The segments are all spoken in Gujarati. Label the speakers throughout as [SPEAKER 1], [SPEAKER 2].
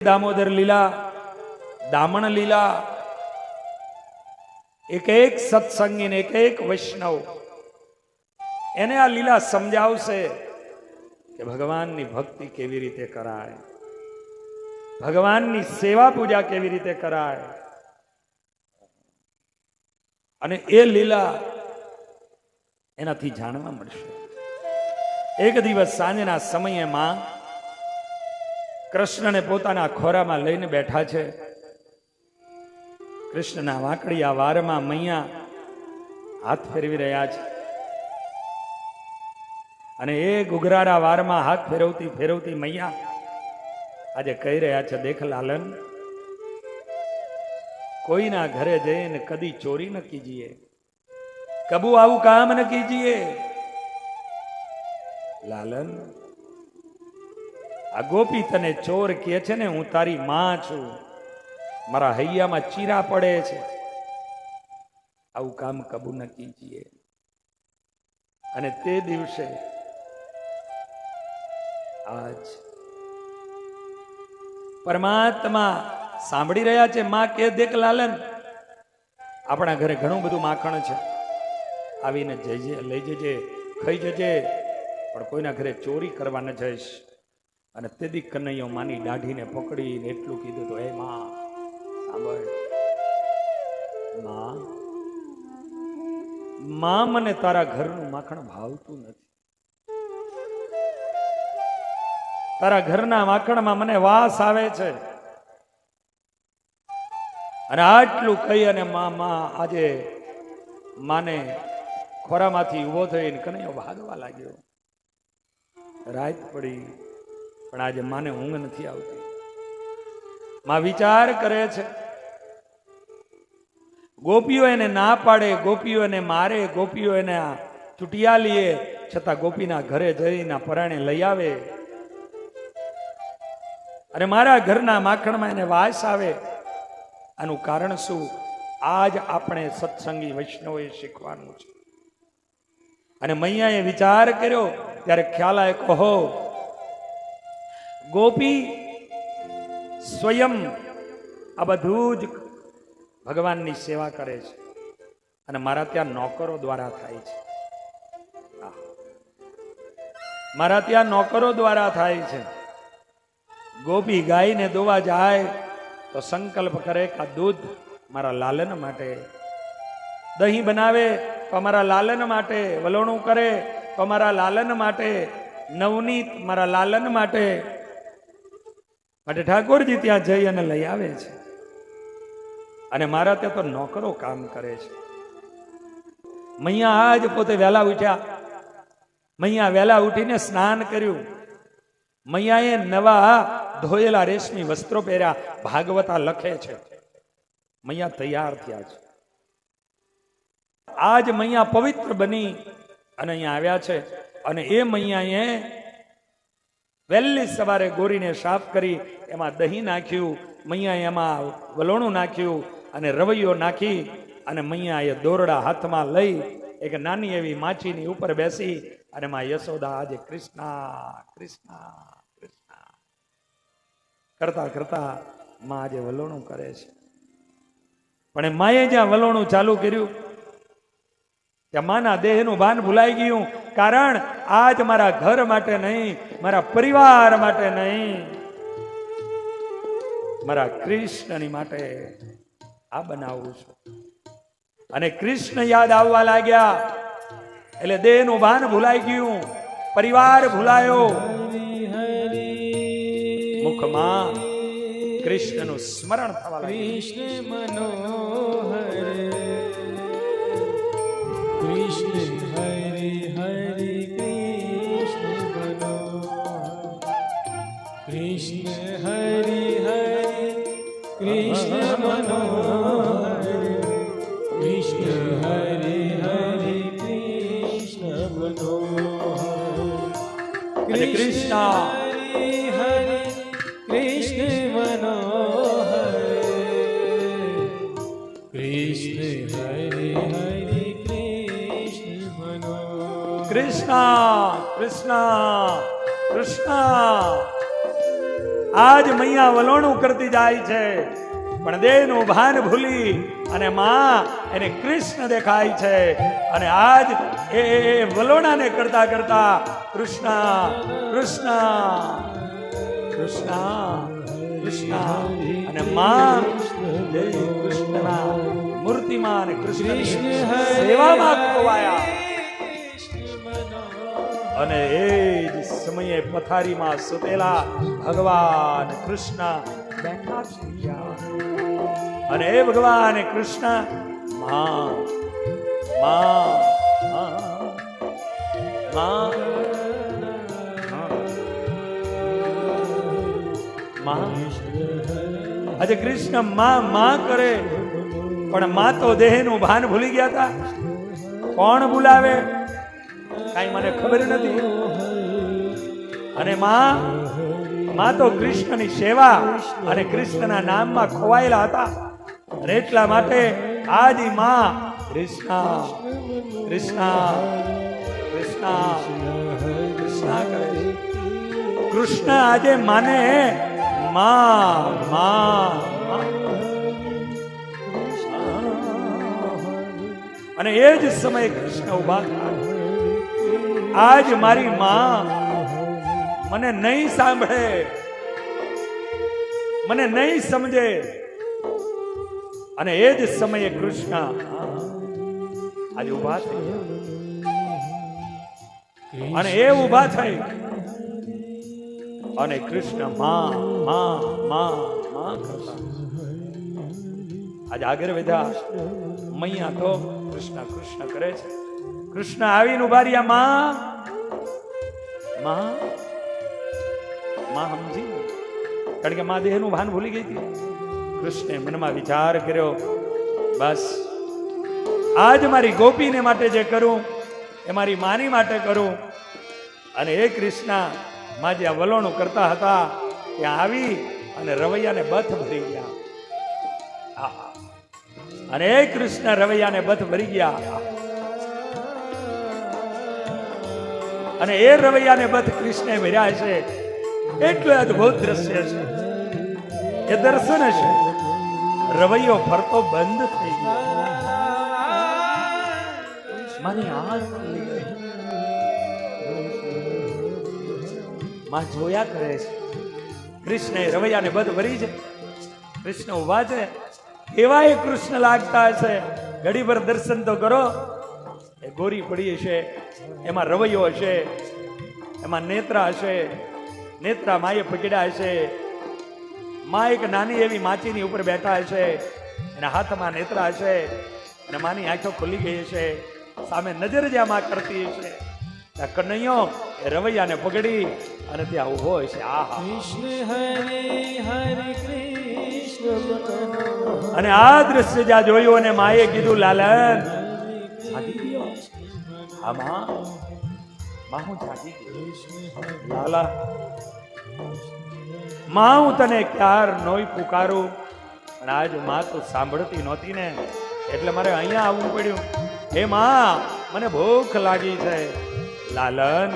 [SPEAKER 1] દામોદર લીલા, દામણ લીલા, એક એક સત્સંગી ને એક એક વૈષ્ણવ એને આ લીલા સમજાવશે કે ભગવાનની ભક્તિ કેવી રીતે કરાય, ભગવાનની સેવા પૂજા કેવી રીતે કરાય. અને એ લીલા એનાથી જાણવા મળશે. એક દિવસ સાંજના સમયે માં કૃષ્ણને પોતાના ખોરામાં લઈને બેઠા છે. કૃષ્ણના વાંકડિયા વારમાં મૈયા હાથ ફેરવી રહ્યા છે અને એ ગુગરારા વારમાં હાથ ફેરવતી ફેરવતી મૈયા આજે કહી રહ્યા છે, દેખ લાલન, કોઈના ઘરે જઈને કદી ચોરી ન કીજીએ, કબુ આવું કામ ન કીજીએ. લાલન, આ ગોપી તને ચોર કહે છે ને, હું તારી માં છું, મારા હૈયામાં ચીરા પડે છે, આવું કામ કબૂ ન કીજીએ. અને તે દિવસે આજ પરમાત્મા સાંભળી રહ્યા છે. માં કે, દેખ લાલન, આપણા ઘરે ઘણું બધું માખણ છે, આવીને જજે, લઈ જજે, ખાઈ જજે, પણ કોઈના ઘરે ચોરી કરવા ન જઈશ. અને તેદી કનૈયો માની દાઢીને પકડીને એટલું કીધું તો, હે માં સાંભળ, માં મને તારા ઘરનું માખણ ભાવતું નથી, તારા ઘરના માખણમાં મને વાસ આવે છે. અને આટલું કહી અને માં આજે માને ખોરામાંથી ઉભો થઈને કનૈયો ભાગવા લાગ્યો. રાત પડી પણ આજે માને ઊંઘ નથી આવતી. માં વિચાર કરે છે, ગોપીઓ એને ના પાડે, ગોપીઓ એને મારે, ગોપીઓ એને ચૂંટિયા લીએ, છતાં ગોપીના ઘરે જઈને પરાણે લઈ આવે અને મારા ઘરના માખણમાં એને વાસ આવે. આનું કારણ શું? આજ આપણે સત્સંગી વૈષ્ણવોએ શીખવાનું છે. અને મૈયાએ વિચાર કર્યો ત્યારે ખ્યાલ આવ્યો, કહો ગોપી સ્વયં આ બધું જ ભગવાનની સેવા કરે છે અને મારા ત્યાં નોકરો દ્વારા થાય છે. મારા ત્યાં નોકરો દ્વારા થાય છે. ગોપી ગાયને દોવા જાય તો સંકલ્પ કરે કે આ દૂધ મારા લાલન માટે, દહીં બનાવે તો અમારા લાલન માટે, વલોણું કરે તો અમારા લાલન માટે, નવનીત મારા લાલન માટે. માટે ઠાકોરજી ત્યાં જઈ અને લઈ આવે છે. અને મારા ત્યાં તો નોકરો કામ કરે છે. મૈયા આજ પોતે વહેલા ઉઠ્યા. મૈયા વહેલા ઉઠીને સ્નાન કર્યું. મૈયાએ નવા ધોયેલા રેશમી વસ્ત્રો પહેર્યા. ભાગવતા લખે છે, મૈયા તૈયાર થયા છે. આજ મૈયા પવિત્ર બની અને અહીંયા આવ્યા છે. અને એ મૈયાએ વહેલી સવારે ગોરીને સાફ કરી, એમાં દહીં નાખ્યું, મૈયાએ એમાં વલોણું નાખ્યું અને રવૈયો નાખી અને મૈયાએ દોરડા હાથમાં લઈ એક નાની એવી માછીની ઉપર બેસી અને માં યશોદા આજે કૃષ્ણા કૃષ્ણા કૃષ્ણા કરતા કરતા માં આજે વલોણું કરે છે. પણ માએ જ્યાં વલોણું ચાલુ કર્યું ત્યાં માના દેહનું ભાન ભૂલાઈ ગયું. કારણ આજ મારા ઘર માટે નહીં, મારા પરિવાર માટે નહીં, મારા કૃષ્ણની માટે આ બનાવું છું. અને કૃષ્ણ યાદ આવવા લાગ્યા એટલે દેહનું ભાન ભૂલાઈ ગયું, પરિવાર ભૂલાયો. મુખમાં કૃષ્ણનું સ્મરણ થવા લાગ્યું.
[SPEAKER 2] કૃષ્ણ હરે હરે કૃષ્ણ મનોહર, કૃષ્ણ હરે હરે કૃષ્ણ મનોહર, કૃષ્ણ હરે હરે કૃષ્ણ મનોહર,
[SPEAKER 1] કૃષ્ણ
[SPEAKER 2] હરે કૃષ્ણ મનોહર, કૃષ્ણ હરે હરે
[SPEAKER 1] કૃષ્ણ કૃષ્ણ કૃષ્ણ આજ મૈયા વલોણું કરતી જાય છે, પણ દેહનું ભાન ભૂલી અને માં એને કૃષ્ણ દેખાય છે. અને આજ એ વલોણાને કરતા કરતા કૃષ્ણ કૃષ્ણ કૃષ્ણ કૃષ્ણ અને માં કૃષ્ણના મૂર્તિમાં અને કૃષ્ણની સેવામાં ખોવાયા. અને એ જ સમયે પથારીમાં સુતેલા ભગવાન કૃષ્ણ બેઠા થઈ ગયા. અને એ ભગવાન કૃષ્ણ માં માં માં માં આજે કૃષ્ણ માં માં કરે, પણ માં તો દેહનું ભાન ભૂલી ગયા હતા. કોણ બોલાવે કઈ મને ખબર નથી. અને માં તો કૃષ્ણની સેવા અને કૃષ્ણના નામમાં ખોવાયેલા હતા. અને એટલા માટે આજ માં કૃષ્ણ કૃષ્ણ કૃષ્ણ કૃષ્ણ કરે. કૃષ્ણ આજે માને માં માં. અને એ જ સમયે કૃષ્ણ ઉભા થયા. આજ મારી માં મને નહીં સાંભળે, મને નહીં સમજે. અને એ જ સમયે કૃષ્ણ આજે ઉભા થઈ અને એ ઉભા થઈ અને કૃષ્ણ માં માં માં માં કરતા આજે આગળ વધ્યા. મૈયા તો કૃષ્ણ કૃષ્ણ કરે છે. કૃષ્ણ આવીને ઉભા રહ્યા. માં માં માં સમજી, કારણ કે માં દેહનું ભાન ભૂલી ગઈ હતી. કૃષ્ણે મનમાં વિચાર કર્યો, બસ આજ મારી ગોપીને માટે જે કરું એ મારી માની માટે કરું. અને એ કૃષ્ણ માં જે વલોણું કરતા હતા ત્યાં આવી અને રવૈયાને બથ ભરી ગયા. અને એ કૃષ્ણ રવૈયાને બથ ભરી ગયા. અને એ રવૈયાને બથ કૃષ્ણે ભર્યા છે. એટલું અદભુત દ્રશ્ય છે એ દર્શન છે. રવૈયો ફરતો બંધ થઈ ગયો. મારી આંખ ખુલી ગઈ. માં જોયા કરે છે. કૃષ્ણે રવૈયાને બધ ભરી છે. કૃષ્ણ ઉભા છે. એવા એ કૃષ્ણ લાગતા હશે. ઘડી ભર દર્શન તો કરો. એ ગોરી પડી હશે, એમાં રવૈયો હશે, એમાં નેત્રા હશે. નેત્રા માએ પકડ્યા હશે. માં એક નાની એવી માચીની ઉપર બેઠા હશે. એના હાથમાં નેત્રા હશે અને માની આંખો ખુલી ગઈ હશે. સામે નજર જ્યાં માં કરતી હશે. ત્યાં કનૈયો એ રવૈયાને પકડી અને ત્યાં ઉભો હશે. અને આ દ્રશ્ય જ્યાં જોયું અને માએ કીધું, લાલન જાગી ગયો. હા માં હું જાગી ગયો. લાલા માં હું તને ક્યાર નોય પુકારું, અને આજ માં તું સાંભળતી નહોતી ને એટલે મારે અહીંયા આવવું પડ્યું. હે માં મને ભૂખ લાગી છે. લાલન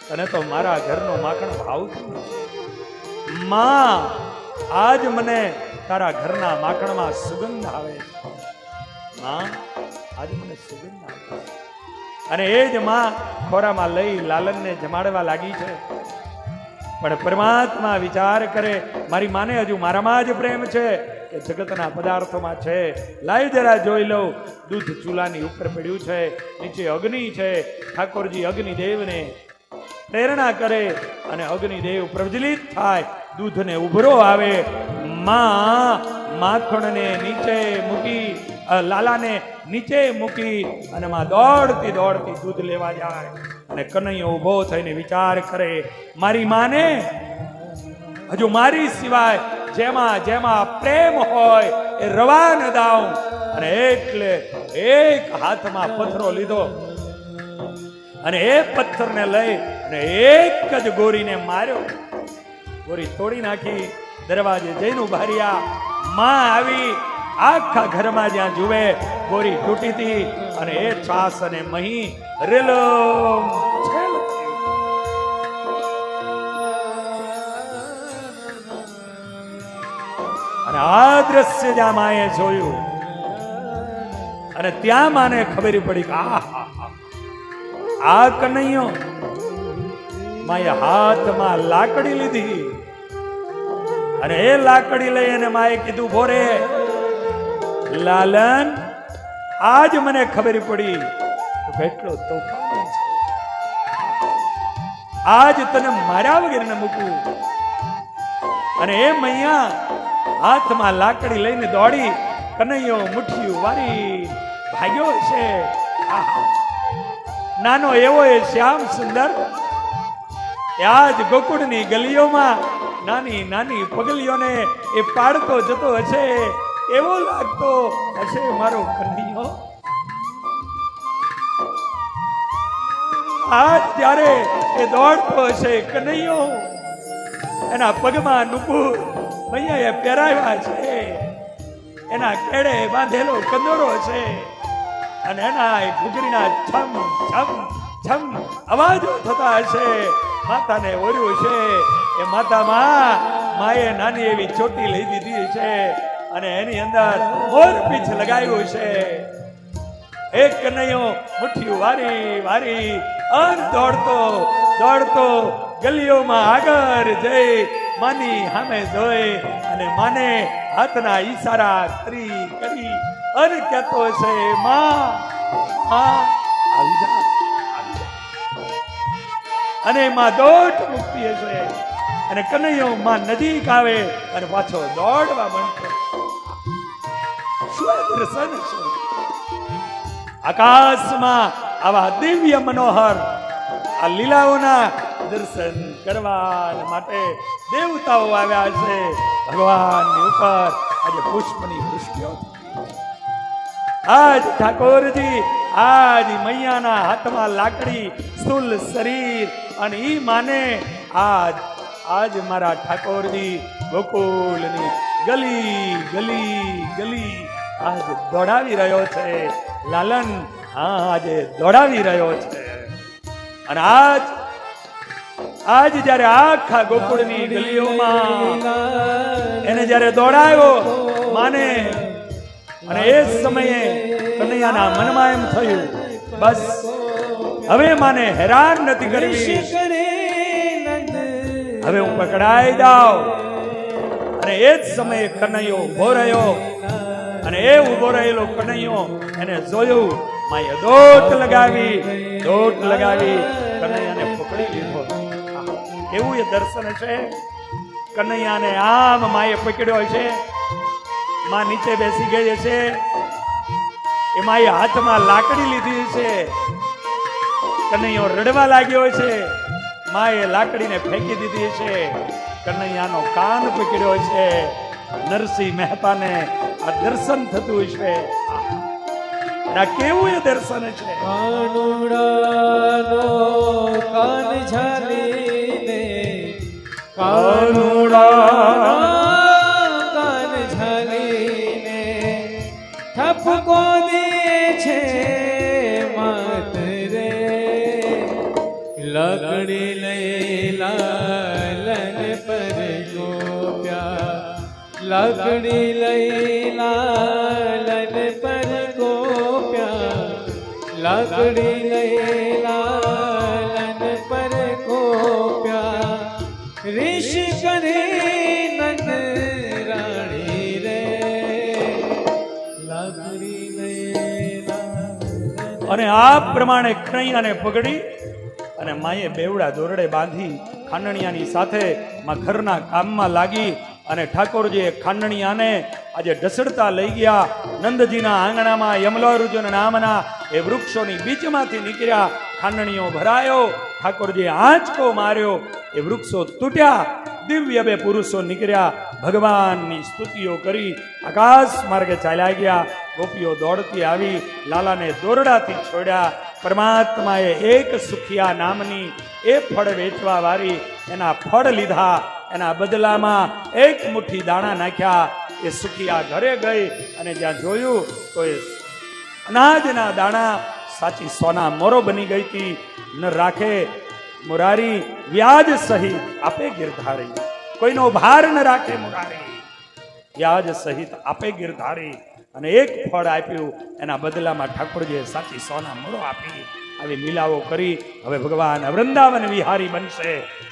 [SPEAKER 1] તને તો મારા ઘરનો માખણ ભાવતું નથી. માં આજ મને તારા ઘરના માખણમાં સુગંધ આવે છે. માં આજ મને સુગંધ આવે છે. અને એ જ માં ખોરામાં લઈ લાલનને જમાડવા લાગી છે. પણ પરમાત્મા વિચાર કરે, મારી માને હજુ મારામાં જ પ્રેમ છે કે જગતના પદાર્થોમાં છે. લાઈ જરા જોઈ લઉં. દૂધ ચૂલાની ઉપર પડ્યું છે, નીચે અગ્નિ છે. ઠાકોરજી અગ્નિદેવને પ્રેરણા કરે અને અગ્નિદેવ પ્રજ્વલિત થાય, દૂધને ઉભરો આવે. માં માખણને નીચે મૂકી, લાલાને નીચે મૂકી અને માં દોડતી દોડતી દૂધ લેવા જાય. અને કનૈયો ઉભો થઈને વિચાર કરે, મારી માને હજુ મારી સિવાય જેમાં જેમાં પ્રેમ હોય એ રવા ન દાઉં. અને એટલે એક હાથમાં પથ્થરો લીધો અને એ પથ્થરને લઈ અને એક જ ગોરીને માર્યો. ગોરી તોડી નાખી. દરવાજે જઈને ઉભા રહ્યા. માં આવી. આખા ઘરમાં જ્યાં જુએ ગોરી તૂટી હતી અને એ છાસ અને મહી રેલો અને આ દ્રશ્ય જ્યાં માએ જોયું અને ત્યાં માને ખબર પડી કે આ કનૈયો. માએ હાથમાં લાકડી લીધી અને એ લાકડી લઈ અને માએ કીધું, ભોરે લાલન, આજ મને ખબર પડી કેટલો તોફાની છે. આજ તને માર્યા વગર ન મૂકું. અને એ મૈયા હાથમાં લાકડી લઈને દોડી કનૈયો મુઠ્ઠીઓ વારી ભાગ્યો છે. નાનો એવો એ શ્યામ સુંદર આજ ગોકુળની ગલીઓમાં નાની નાની પગલીઓને એ પાડતો જતો હશે, એવો લાગતો હશે મારો કનૈયો. આજ ત્યારે એ દોડતો હશે કનૈયો, એના પગમાં નુપુર મૈયાએ પહેરાવ્યા છે, એના કેડે બાંધેલો કંદોરો છે, અને એના ઘૂઘરીના છમ છમ છમ અવાજો થતા હશે. માતાને ઓર્યું છે એ માતામાં માએ નાની એવી ચોટી લઈ દીધી છે અને એની અંદર મોરપીંછ લગાવ્યું છે. એક કનૈયો મુઠ્ઠીઓ વારી વારી દોડતો દોડતો ગલીઓમાં આગળ જઈ માની સામે જોઈ અને માને હાથના ઈશારા કરી કરી અને કહેતો છે, માં આવી જા. અને માં દોટ મૂકતી હશે અને કનૈયો માં નજીક આવે અને પાછો દોડવા માંડતો. શું દર્શન છે! આકાશમાં આવા દિવ્ય મનોહર આ લીલાઓના દર્શન કરવા માટે દેવતાઓ આવ્યા છે. ભગવાનની ઉપર આજે પુષ્પની વૃષ્ટિઓ. આજ ઠાકોરજી આજ મૈયાના હાથમાં લાકડી, સ્થૂલ શરીર અને ઈ માને આજ મારા ઠાકોરજી ગોકુળની ગલી ગલી ગલી આજ દોડાવી રહ્યો છે. લાલન આજે દોડાવી રહ્યો છે. અને આજ જયારે આખા ગોકુળની ગલીઓમાં એને જયારે દોડાયો માને, અને એ સમયે કનૈયાના મનમાં એમ થયું, બસ હવે માને હેરાન નથી કરવી, હવે હું પકડાઈ જાઉં. અને એ જ સમયે કનૈયો ઉભો રહ્યો અને એ ઉભો રહેલો કનૈયો એને જોયું. માએ દોટ લગાવી કનૈયાને પકડી લીધો. એવું એ દર્શન છે. કનૈયાને આમ માએ પકડ્યો છે. માં નીચે બેસી ગઈ છે. એ માએ હાથમાં લાકડી લીધી છે. કનૈયો રડવા લાગ્યો છે. માએ લાકડીને ફેંકી દીધી છે. કનૈયાનો કાન પકડ્યો છે. નરસિંહ મહેતાને આ દર્શન થતું છે. આ કેવું એ દર્શન છે!
[SPEAKER 2] કાનુડાનો કાન ઝાલીને,
[SPEAKER 1] કાનુડા
[SPEAKER 2] કાન ઝાલીને ઠપકો દે છે માત રે. લકડી લઈ લાલન પર ગોપ્યા, લકડી લઈ લાલન પર ગોપ્યા, લકડી લઈ લાલન પર ગોપ્યા. ઋષિ કરે નંદ રાણી રે, લકડી લઈ લાલન.
[SPEAKER 1] અને આ પ્રમાણે કનૈયાને પકડી અને માએ બેવડા દોરડે બાંધી ખાંડણિયાની સાથે માં ઘરના કામમાં લાગી. અને ઠાકોરજીએ ખાંડણિયાને આજે ઢસડતા લઈ ગયા. નંદજીના આંગણામાં યમલારુજન નામના એ વૃક્ષોની બીચમાંથી નીકળ્યા. ખાંડણીઓ ભરાયો. ઠાકોરજીએ આંચકો માર્યો. એ વૃક્ષો તૂટ્યા. દિવ્ય બે પુરુષો નીકળ્યા. ભગવાનની સ્તુતિઓ કરી આકાશ માર્ગે ચાલ્યા ગયા. ગોપીઓ દોડતી આવી લાલાને દોરડાથી છોડ્યા. પરમાત્માએ એક સુખિયા નામની એ ફળ વેચવા વાળી એના ફળ લીધા. એના બદલામાં એક મુઠ્ઠી દાણા નાખ્યા. એ સુખિયા ઘરે ગઈ અને જ્યાં જોયું તો એ અનાજના દાણા સાચી સોના મોરો બની ગઈ હતી. ન રાખે મુરારી વ્યાજ સહિત આપે ગિરધારી, કોઈનો ભાર ન રાખે મુરારી. વ્યાજ સહિત આપે ગિરધારી અને એક ફળ આપ્યું એના બદલામાં ઠાકોરજીએ સાચી સોના મળો આપી આવી લીલાઓ કરી હવે ભગવાન વૃંદાવન વિહારી બનશે